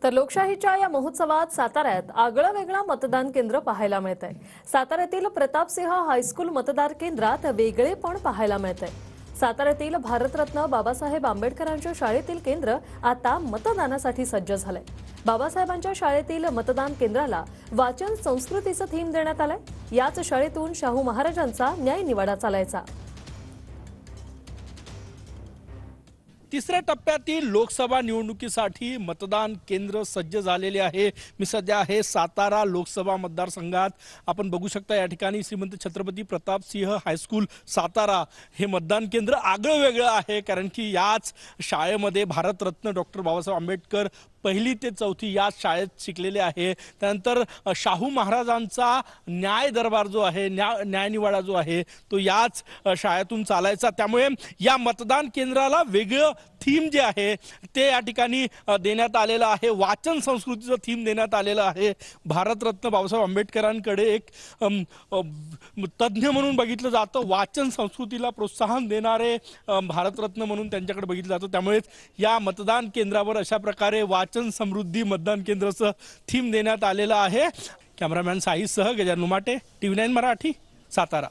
तर लोकशाहीच्या या महोत्सवात साताऱ्यात आगळं वेगळं मतदान केंद्र पाहायला मिळतंय। साताऱ्यातील प्रतापसिंह हायस्कूल मतदार केंद्रात वेगळेपण पाहायला मिळतंय। साताऱ्यातील भारतरत्न बाबासाहेब आंबेडकरांच्या शाळेतील केंद्र आता मतदानासाठी सज्ज झालंय। बाबासाहेबांच्या शाळेतील मतदान केंद्राला वाचन संस्कृतीचं थीम देण्यात आलंय। याच शाळेतून शाहू महाराजांचा न्याय निवाडा चालायचा। तिसऱ्या टप्प्यातील लोकसभा निवडणुकीसाठी मतदान केंद्र सज्ज झालेले आहे। मी सध्या आहे सातारा लोकसभा मतदारसंघात। आपण बघू शकता या ठिकाणी श्रीमंत छत्रपती प्रतापसिंह हायस्कूल सातारा हे मतदान केंद्र आगळं वेगळं आहे, कारण की याच शाळेमध्ये भारतरत्न डॉक्टर बाबासाहेब आंबेडकर पहिली ते चौथी या शाळेत शिकलेले आहे। त्यानंतर शाहू महाराजांचा न्याय दरबार जो आहे, न्याय निवाडा जो आहे तो याच शाळेतून चालायचा। त्यामुळे या मतदान केंद्राला वेगळं थीम जे आहे ते या ठिकाणी देण्यात आलेलं आहे। वाचन संस्कृतीचं थीम देण्यात आलेलं आहे। भारतरत्न बाबासाहेब आंबेडकरांकडे एक तज्ज्ञ म्हणून बघितलं जातं, वाचन संस्कृतीला प्रोत्साहन देणारे भारतरत्न म्हणून त्यांच्याकडे बघितलं जातं। त्यामुळे या मतदान केंद्रावर अशा प्रकारे वाचन समृद्धी मतदान केंद्राचं थीम देण्यात आलेलं आहे। कॅमेरामॅन साईसह गजानन उमाटे, TV9 मराठी, सातारा।